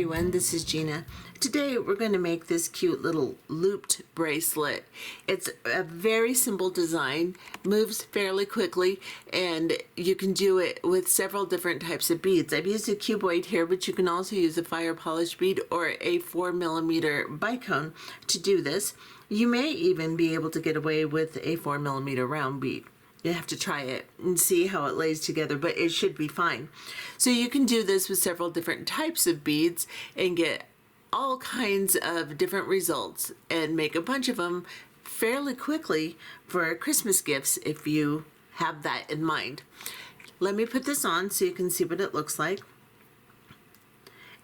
everyone, this is Gina. Today we're going to make this cute little looped bracelet. It's a very simple design, moves fairly quickly, and you can do it with several different types of beads. I've used a cuboid here, but you can also use a Firepolish bead or a 4mm bicone to do this. You may even be able to get away with a 4mm round bead. You have to try it and see how it lays together, but it should be fine. So you can do this with several different types of beads and get all kinds of different results and make a bunch of them fairly quickly for Christmas gifts if you have that in mind. Let me put this on so you can see what it looks like.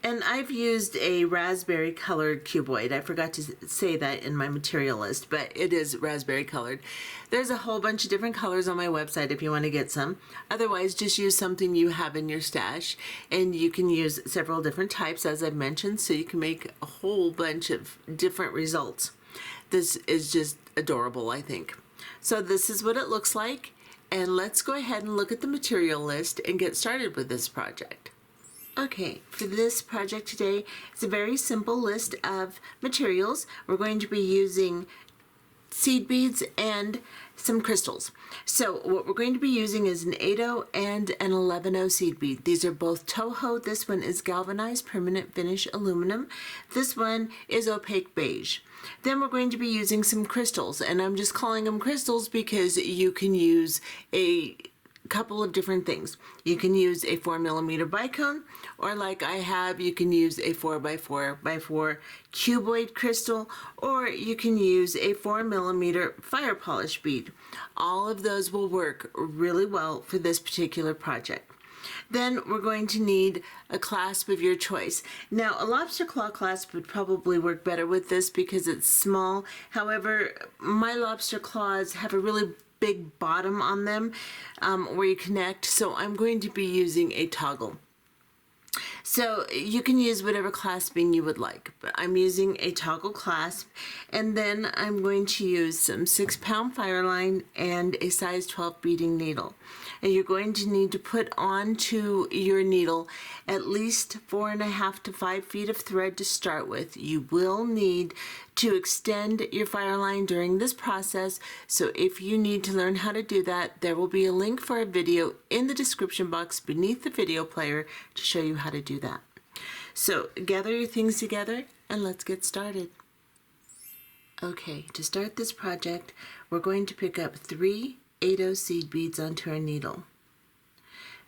And I've used a raspberry colored cuboid. I forgot to say that in my material list, but it is raspberry colored. There's a whole bunch of different colors on my website if you want to get some. Otherwise, just use something you have in your stash, and you can use several different types, as I've mentioned, so you can make a whole bunch of different results. This is just adorable, I think. So this is what it looks like, and let's go ahead and look at the material list and get started with this project. Okay, for this project today, it's a very simple list of materials. We're going to be using seed beads and some crystals. So what we're going to be using is an 8/0 and an 11/0 seed bead. These are both Toho. This one is galvanized permanent finish aluminum. This one is opaque beige. Then we're going to be using some crystals, and I'm just calling them crystals because you can use a couple of different things. You can use a 4mm bicone, or like I have, you can use a 4x4x4 cuboid crystal, or you can use a 4mm Firepolish bead. All of those will work really well for this particular project. Then we're going to need a clasp of your choice. Now, a lobster claw clasp would probably work better with this because it's small. However, my lobster claws have a really big bottom on them where you connect, so I'm going to be using a toggle. So you can use whatever clasping you would like, but I'm using a toggle clasp, and then I'm going to use some 6-pound Fireline and a size 12 beading needle. And you're going to need to put onto your needle at least 4.5 to 5 feet of thread to start with. You will need to extend your Fireline during this process, so if you need to learn how to do that, there will be a link for a video in the description box beneath the video player to show you how to do that. So gather your things together and let's get started. Okay, to start this project, we're going to pick up 3 8/0 seed beads onto our needle.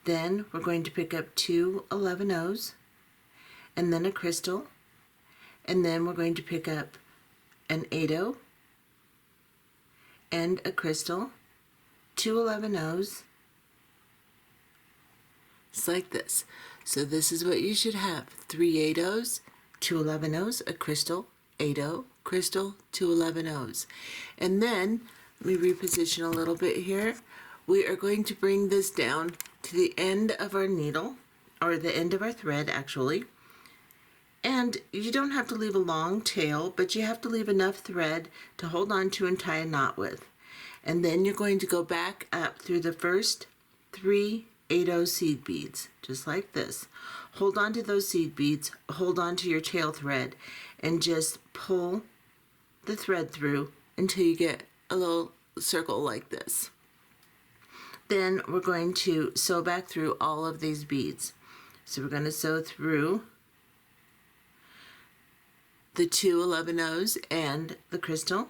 Then we're going to pick up 2 11/0s, and then a crystal, and then we're going to pick up an 8/0 and a crystal, 2 11/0s. It's like this. So this is what you should have: 3 8/0s, 2 11/0s, a crystal, 8/0, crystal, 2 11/0s. And then, let me reposition a little bit here. We are going to bring this down to the end of our needle, or the end of our thread actually. And you don't have to leave a long tail, but you have to leave enough thread to hold on to and tie a knot with. And then you're going to go back up through the first 3 8/0 seed beads, just like this. Hold on to those seed beads, hold on to your tail thread, and just pull the thread through until you get a little circle like this. Then we're going to sew back through all of these beads. So we're going to sew through the 2 11/0s and the crystal.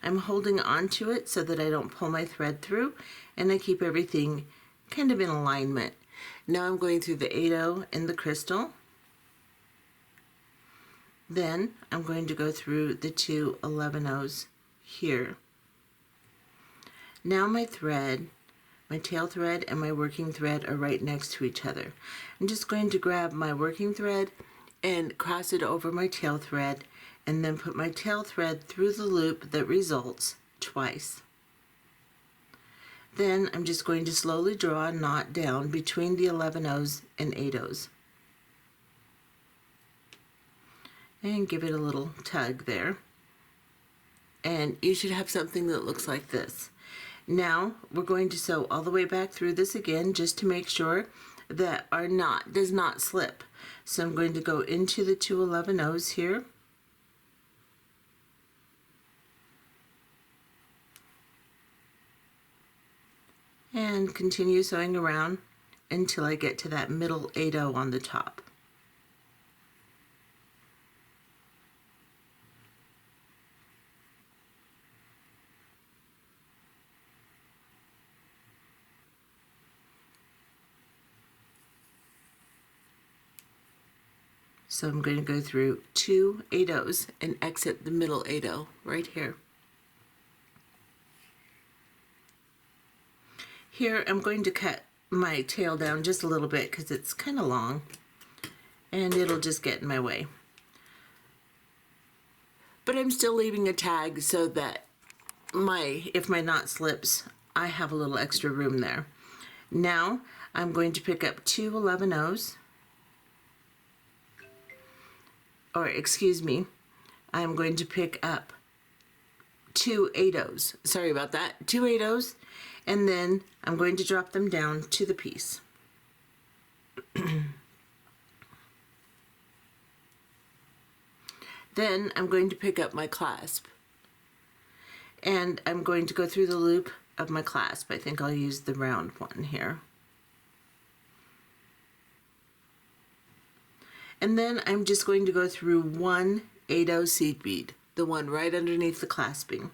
I'm holding on to it so that I don't pull my thread through, and I keep everything kind of in alignment. Now I'm going through the 8/0 and the crystal. Then I'm going to go through the 2 11/0s here. Now my thread, my tail thread and my working thread are right next to each other. I'm just going to grab my working thread and cross it over my tail thread, and then put my tail thread through the loop that results twice. Then I'm just going to slowly draw a knot down between the 11/0s and 8/0s. And give it a little tug there. And you should have something that looks like this. Now we're going to sew all the way back through this again, just to make sure that does not slip. So I'm going to go into the 2 11/0s here. And continue sewing around until I get to that middle 8/0 on the top. So I'm going to go through 2 8/0s and exit the middle 8/0 right here. Here I'm going to cut my tail down just a little bit because it's kind of long and it'll just get in my way. But I'm still leaving a tag so that if my knot slips, I have a little extra room there. Now I'm going to pick up 2 11/0s, or excuse me, I'm going to pick up 2 8/0s. Sorry about that. 2 8/0s, and then I'm going to drop them down to the piece. Then I'm going to pick up my clasp, and I'm going to go through the loop of my clasp. I think I'll use the round one here. And then I'm just going to go through 1 8/0 seed bead, the one right underneath the clasping.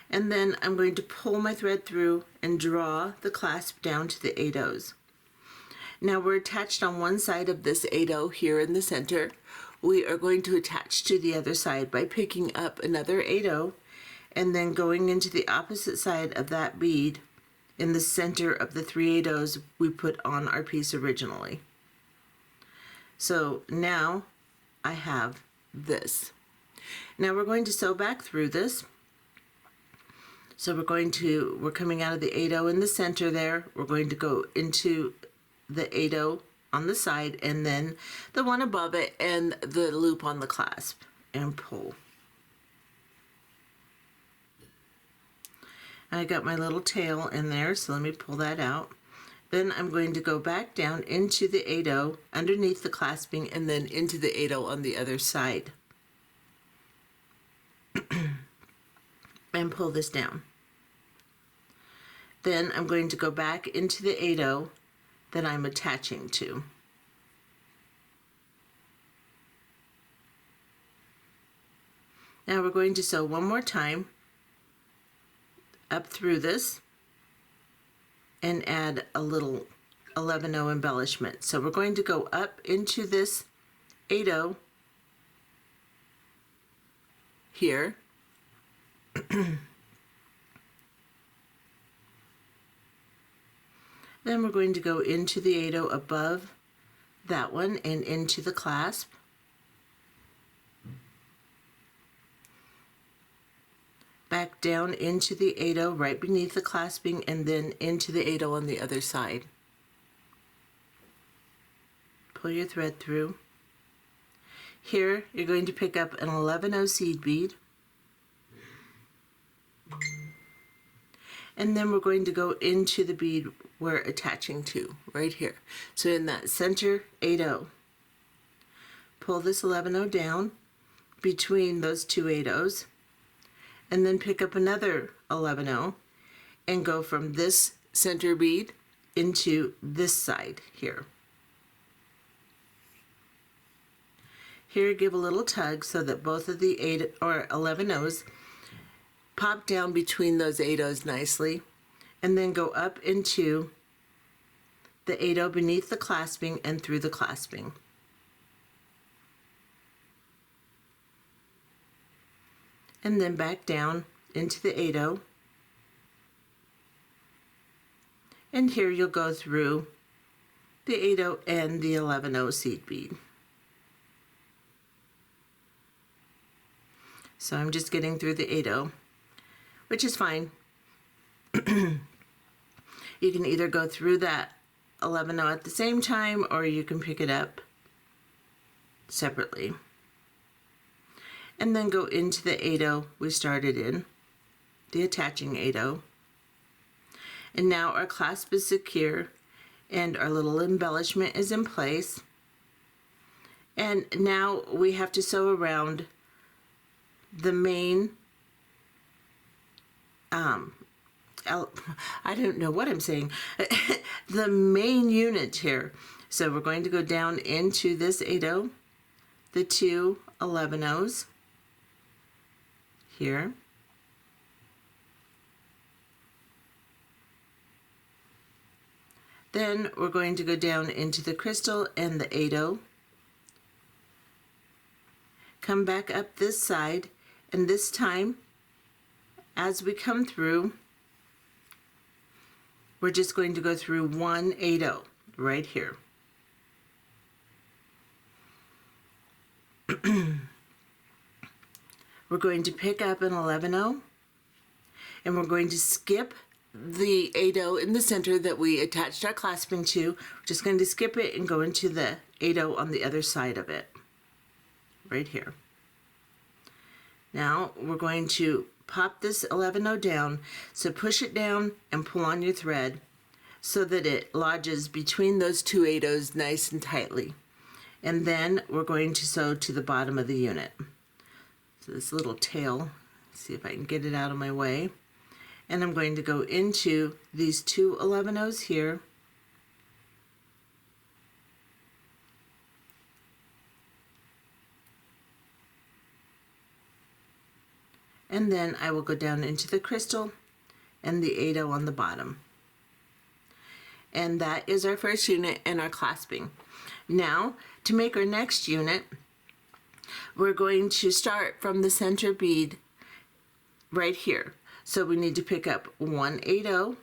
And then I'm going to pull my thread through and draw the clasp down to the 8/0s. Now we're attached on one side of this 8/0 here in the center. We are going to attach to the other side by picking up another 8/0 and then going into the opposite side of that bead in the center of the 3 8/0s we put on our piece originally. So now I have this. Now we're going to sew back through this. So we're coming out of the 8/0 in the center there. We're going to go into the 8/0 on the side and then the one above it and the loop on the clasp and pull. I got my little tail in there, so let me pull that out. Then I'm going to go back down into the 8/0 underneath the clasping and then into the 8/0 on the other side. And pull this down. Then I'm going to go back into the 8/0 that I'm attaching to. Now we're going to sew one more time up through this and add a little 11/0 embellishment. So we're going to go up into this 8/0 here. Then we're going to go into the 8/0 above that one and into the clasp. Back down into the 8/0 right beneath the clasping and then into the 8/0 on the other side. Pull your thread through. Here you're going to pick up an 11/0 seed bead. And then we're going to go into the bead we're attaching to, right here. So in that center 8/0, pull this 11/0 down between those 2 8/0s, and then pick up another 11/0 and go from this center bead into this side here. Here, give a little tug so that both of the 8 or 11/0s pop down between those 8/0s nicely, and then go up into the 8/0 beneath the clasping and through the clasping. And then back down into the 8/0. And here you'll go through the 8/0 and the 11/0 seed bead. So I'm just getting through the 8/0, which is fine. You can either go through that 11/0 at the same time, or you can pick it up separately. And then go into the 8/0 we started in, the attaching 8/0. And now our clasp is secure, and our little embellishment is in place. And now we have to sew around the main, I don't know what I'm saying, the main unit here. So we're going to go down into this 8-0, the 2 11-0s here. Then we're going to go down into the crystal and the 8-0. Come back up this side, and this time, as we come through, we're just going to go through 1 8-0 right here. We're going to pick up an 11-0, and we're going to skip the 8-0 in the center that we attached our clasping to. We're just going to skip it and go into the 8-0 on the other side of it, right here. Now we're going to pop this 11-0 down, so push it down and pull on your thread so that it lodges between those two 8-0s nice and tightly. And then we're going to sew to the bottom of the unit. So this little tail, see if I can get it out of my way. And I'm going to go into these two 11-0s here. And then I will go down into the crystal and the 8-0 on the bottom. And that is our first unit and our clasping. Now, to make our next unit, we're going to start from the center bead right here. So we need to pick up 1 8-0,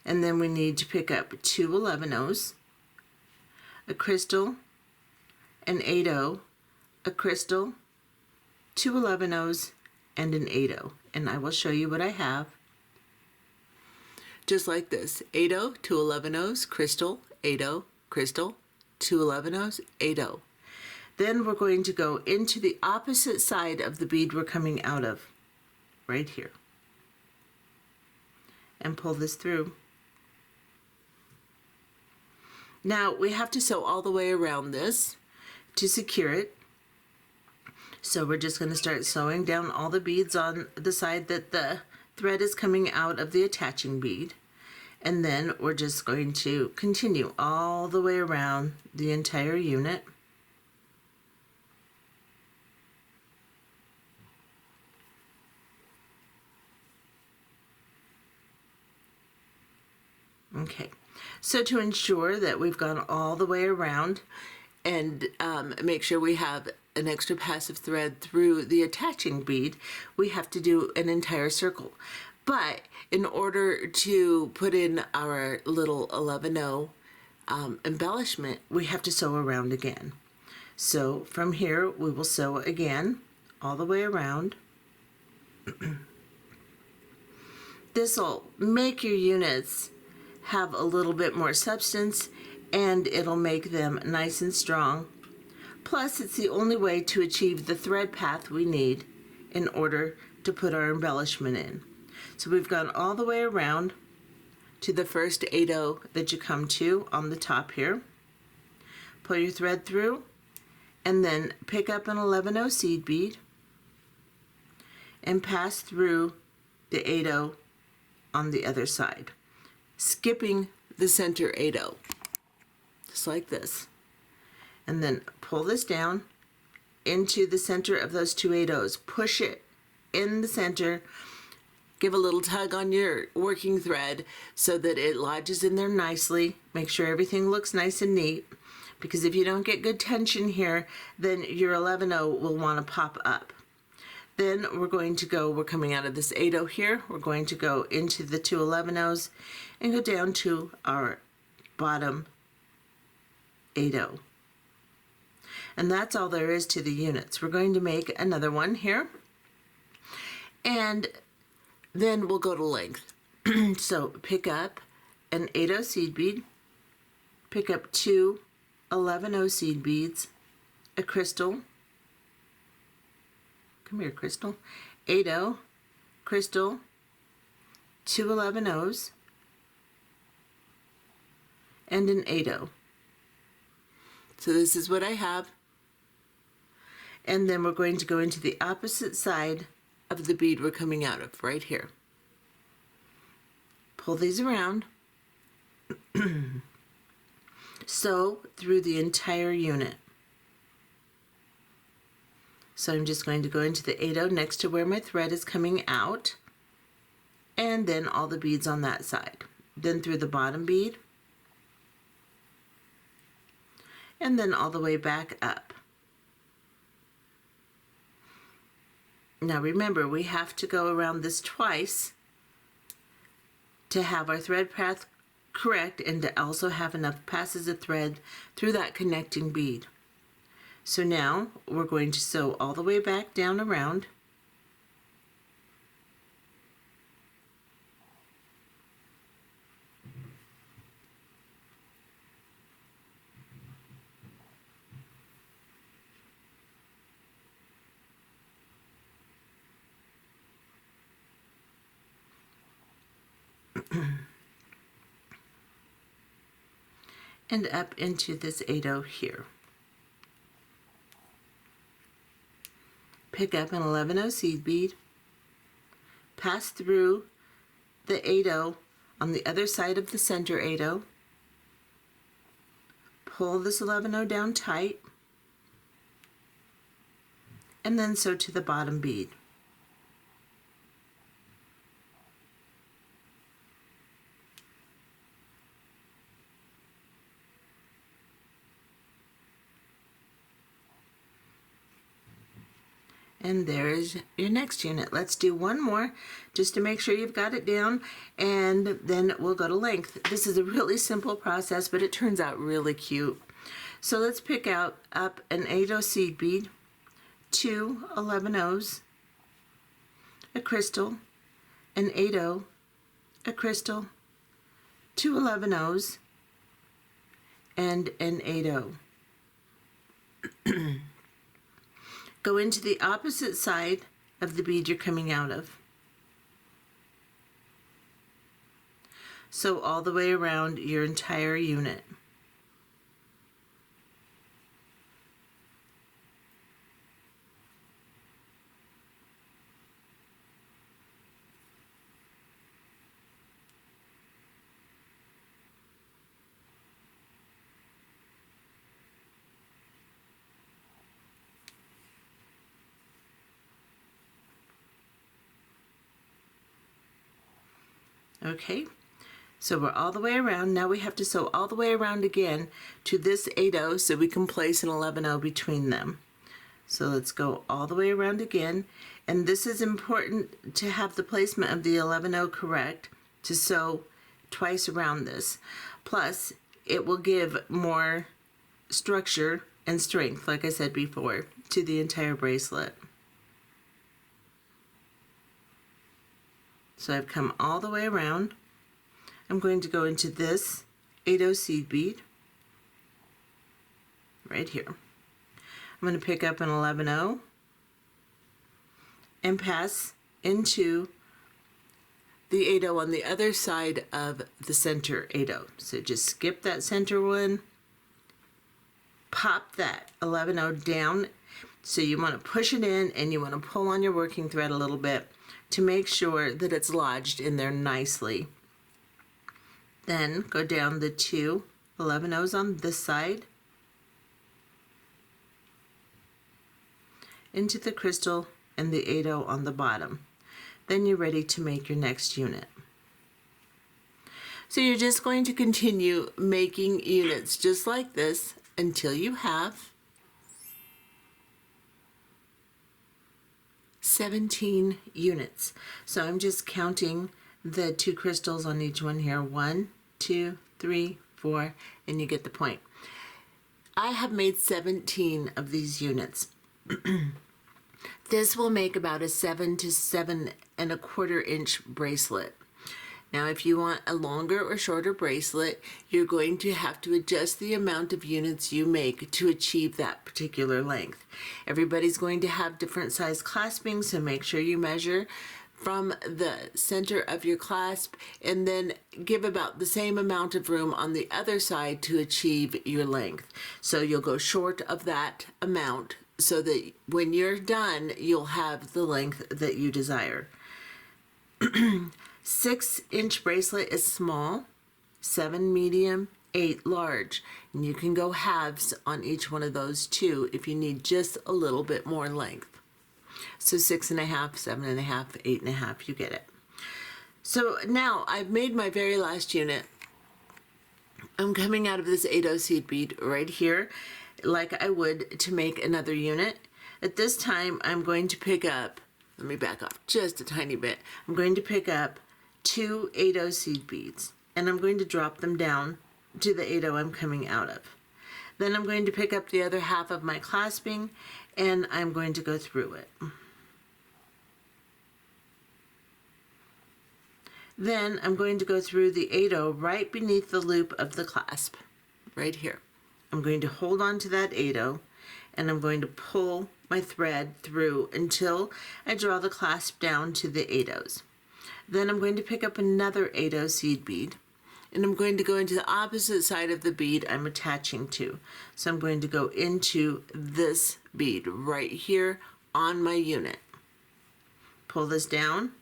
and then we need to pick up 2 11-0s, a crystal, an 8-0, a crystal, 2 11-0s, and an 8-0. And I will show you what I have. Just like this: 8-0, 2 11-0s, crystal, 8-0, crystal, 2 11-0s, 8-0. Then we're going to go into the opposite side of the bead we're coming out of, right here, and pull this through. Now we have to sew all the way around this to secure it. So we're just going to start sewing down all the beads on the side that the thread is coming out of the attaching bead. And then we're just going to continue all the way around the entire unit. Okay, so to ensure that we've gone all the way around and make sure we have an extra pass of thread through the attaching bead, we have to do an entire circle. But in order to put in our little 11-0 embellishment, we have to sew around again. So from here, we will sew again all the way around. This will make your units have a little bit more substance, and it'll make them nice and strong. Plus, it's the only way to achieve the thread path we need in order to put our embellishment in. So we've gone all the way around to the first 8-0 that you come to on the top here. Pull your thread through, and then pick up an 11-0 seed bead and pass through the 8-0 on the other side, skipping the center 8-0, just like this. And then pull this down into the center of those two 8-0s. Push it in the center. Give a little tug on your working thread so that it lodges in there nicely. Make sure everything looks nice and neat, because if you don't get good tension here, then your 11-0 will want to pop up. Then we're coming out of this 8-0 here, we're going to go into the two 11-0s and go down to our bottom 8-0. And that's all there is to the units. We're going to make another one here, and then we'll go to length. So pick up an 8-0 seed bead, pick up 2 11-0 seed beads, a crystal, come here crystal, 8-0, crystal, 2 11-0s, and an 8/0. So this is what I have. And then we're going to go into the opposite side of the bead we're coming out of, right here. Pull these around. Sew through the entire unit. So I'm just going to go into the 8/0 next to where my thread is coming out, and then all the beads on that side. Then through the bottom bead, and then all the way back up. Now remember, we have to go around this twice to have our thread path correct and to also have enough passes of thread through that connecting bead. So now we're going to sew all the way back down around. And up into this 8/0 here. Pick up an 11/0 seed bead, pass through the 8/0 on the other side of the center 8/0, pull this 11/0 down tight, and then sew to the bottom bead. And there's your next unit. Let's do one more just to make sure you've got it down, and then we'll go to length. This is a really simple process, but it turns out really cute. So let's pick out up an 8/0 seed bead, 2 11/0s, a crystal, an 8/0, a crystal, 2 11/0s, and an 8/0. Go into the opposite side of the bead you're coming out of. Sew all the way around your entire unit. Okay, so we're all the way around. Now we have to sew all the way around again to this 8/0 so we can place an 11/0 between them. So let's go all the way around again, and this is important to have the placement of the 11/0 correct, to sew twice around this. Plus, it will give more structure and strength, like I said before, to the entire bracelet. So I've come all the way around. I'm going to go into this 8/0 seed bead right here. I'm going to pick up an 11/0 and pass into the 8/0 on the other side of the center 8/0. So just skip that center one, pop that 11/0 down. So you want to push it in and you want to pull on your working thread a little bit to make sure that it's lodged in there nicely. Then go down the 2 11/0s on this side, into the crystal and the 8/0 on the bottom. Then you're ready to make your next unit. So you're just going to continue making units just like this until you have 17 units. So I'm just counting the 2 crystals on each one here. 1, 2, 3, 4, and you get the point. I have made 17 of these units. This will make about a 7 to 7¼ inch bracelet. Now, if you want a longer or shorter bracelet, you're going to have to adjust the amount of units you make to achieve that particular length. Everybody's going to have different size clasping, so make sure you measure from the center of your clasp, and then give about the same amount of room on the other side to achieve your length. So you'll go short of that amount so that when you're done, you'll have the length that you desire. 6-inch bracelet is small, 7 medium, 8 large. And you can go halves on each one of those too if you need just a little bit more length. So 6.5, 7.5, 8.5, you get it. So now I've made my very last unit. I'm coming out of this 8/0 seed bead right here, like I would to make another unit. At this time, I'm going to pick up, let me back off just a tiny bit. I'm going to pick up 2 8/0 seed beads, and I'm going to drop them down to the 8/0 I'm coming out of. Then I'm going to pick up the other half of my clasping, and I'm going to go through it. Then I'm going to go through the 8/0 right beneath the loop of the clasp, right here. I'm going to hold on to that 8/0, and I'm going to pull my thread through until I draw the clasp down to the 8/0s. Then I'm going to pick up another 8/0 seed bead, and I'm going to go into the opposite side of the bead I'm attaching to. So I'm going to go into this bead right here on my unit. Pull this down,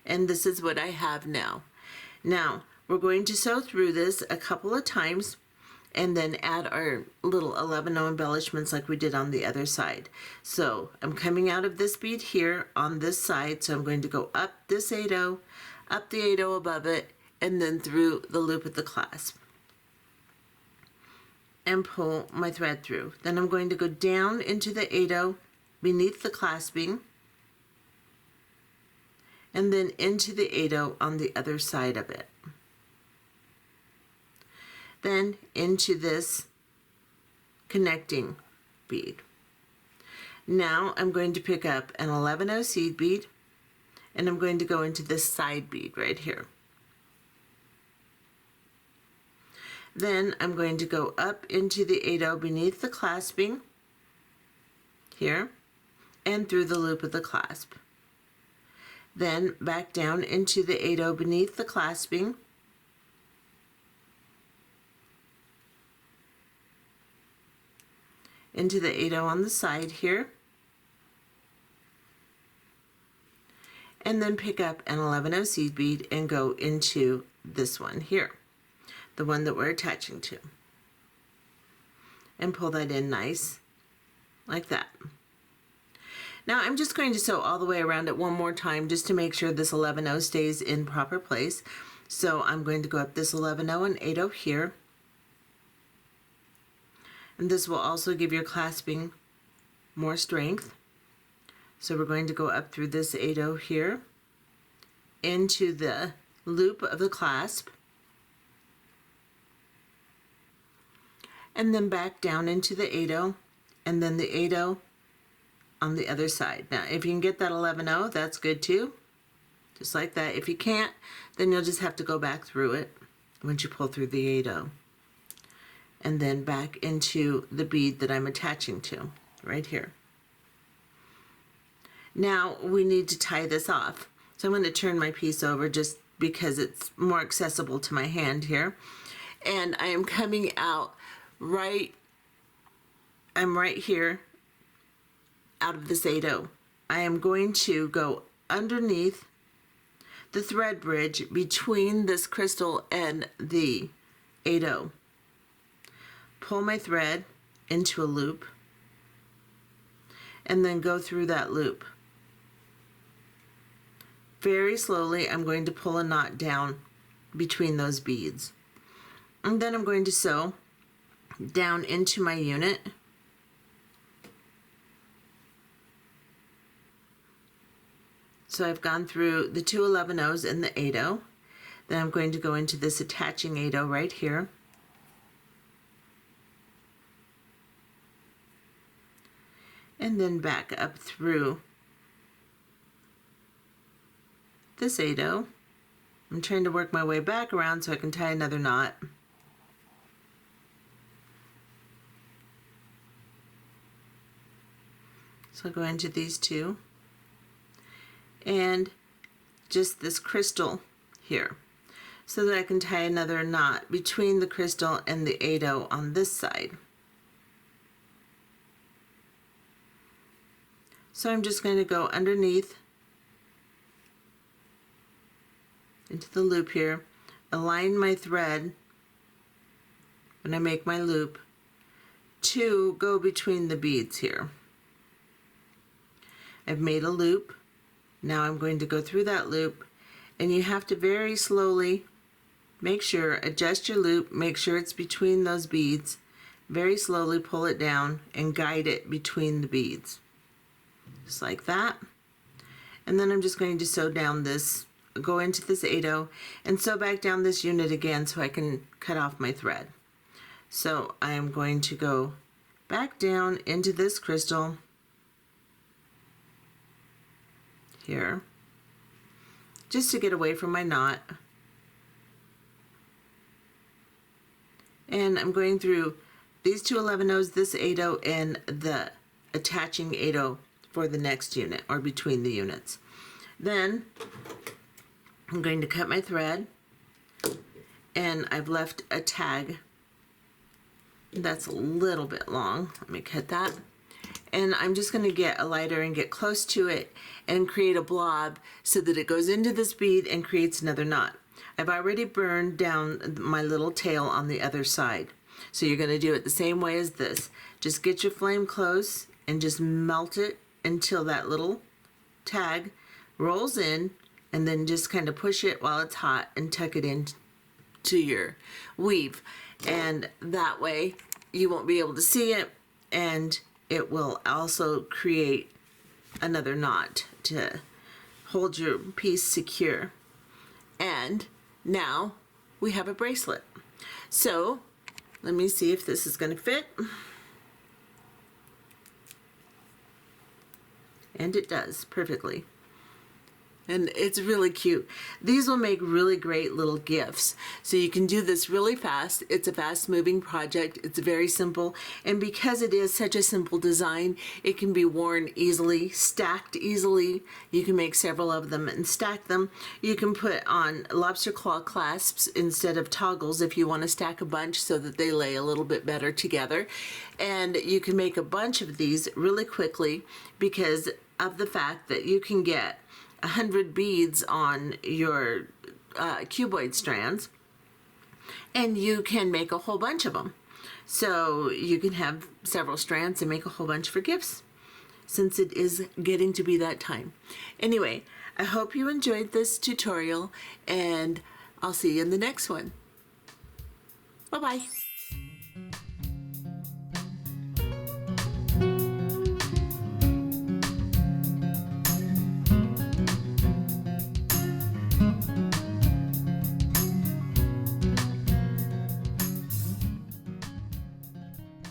and this is what I have now. Now, we're going to sew through this a couple of times and then add our little 11/0 embellishments like we did on the other side. So I'm coming out of this bead here on this side, so I'm going to go up this 8/0, up the 8/0 above it, and then through the loop of the clasp and pull my thread through. Then I'm going to go down into the 8/0 beneath the clasping, and then into the 8/0 on the other side of it. Then into this connecting bead. Now I'm going to pick up an 11/0 seed bead, and I'm going to go into this side bead right here. Then I'm going to go up into the 8/0 beneath the clasping here and through the loop of the clasp. Then back down into the 8/0 beneath the clasping, into the 8/0 on the side here, and then pick up an 11/0 seed bead and go into this one here, the one that we're attaching to, and pull that in nice like that. Now I'm just going to sew all the way around it one more time just to make sure this 11/0 stays in proper place. So I'm going to go up this 11/0 and 8/0 here, and this will also give your clasping more strength. So we're going to go up through this 8/0 here into the loop of the clasp, and then back down into the 8/0, and then the 8/0 on the other side. Now if you can get that 11/0, that's good too, just like that. If you can't, then you'll just have to go back through it once you pull through the 8/0, and then back into the bead that I'm attaching to right here. Now we need to tie this off. So I'm going to turn my piece over just because it's more accessible to my hand here. And I am coming out I'm right here out of this 8/0. I am going to go underneath the thread bridge between this crystal and the 8/0. Pull my thread into a loop, and then go through that loop. Very slowly, I'm going to pull a knot down between those beads. And then I'm going to sew down into my unit. So I've gone through the two 11/0s and the 8/0. Then I'm going to go into this attaching 8/0 right here. And then back up through this 8/0. I'm trying to work my way back around so I can tie another knot. So I'll go into these two, and just this crystal here, so that I can tie another knot between the crystal and the 8/0 on this side. So I'm just going to go underneath into the loop here, align my thread when I make my loop to go between the beads here. I've made a loop. Now I'm going to go through that loop, and you have to very slowly make sure, adjust your loop, make sure it's between those beads, very slowly pull it down and guide it between the beads. Just like that. And then I'm just going to sew down this, go into this 8/0 and sew back down this unit again so I can cut off my thread. So I am going to go back down into this crystal here, just to get away from my knot. And I'm going through these two 11/0s, this 8/0, and the attaching 8/0 for the next unit, or between the units. Then I'm going to cut my thread, and I've left a tag that's a little bit long. Let me cut that. And I'm just going to get a lighter and get close to it and create a blob so that it goes into this bead and creates another knot. I've already burned down my little tail on the other side. So you're going to do it the same way as this. Just get your flame close and just melt it until that little tag rolls in, and then just kind of push it while it's hot and tuck it in to your weave. And that way you won't be able to see it, and it will also create another knot to hold your piece secure. And now we have a bracelet. So let me see if this is going to fit. And it does perfectly. And it's really cute. These will make really great little gifts. So you can do this really fast. It's a fast moving project. It's very simple. And because it is such a simple design, it can be worn easily, stacked easily. You can make several of them and stack them. You can put on lobster claw clasps instead of toggles if you want to stack a bunch so that they lay a little bit better together. And you can make a bunch of these really quickly because of the fact that you can get 100 beads on your cuboid strands, and you can make a whole bunch of them. So you can have several strands and make a whole bunch for gifts, since it is getting to be that time. Anyway, I hope you enjoyed this tutorial, and I'll see you in the next one. Bye-bye.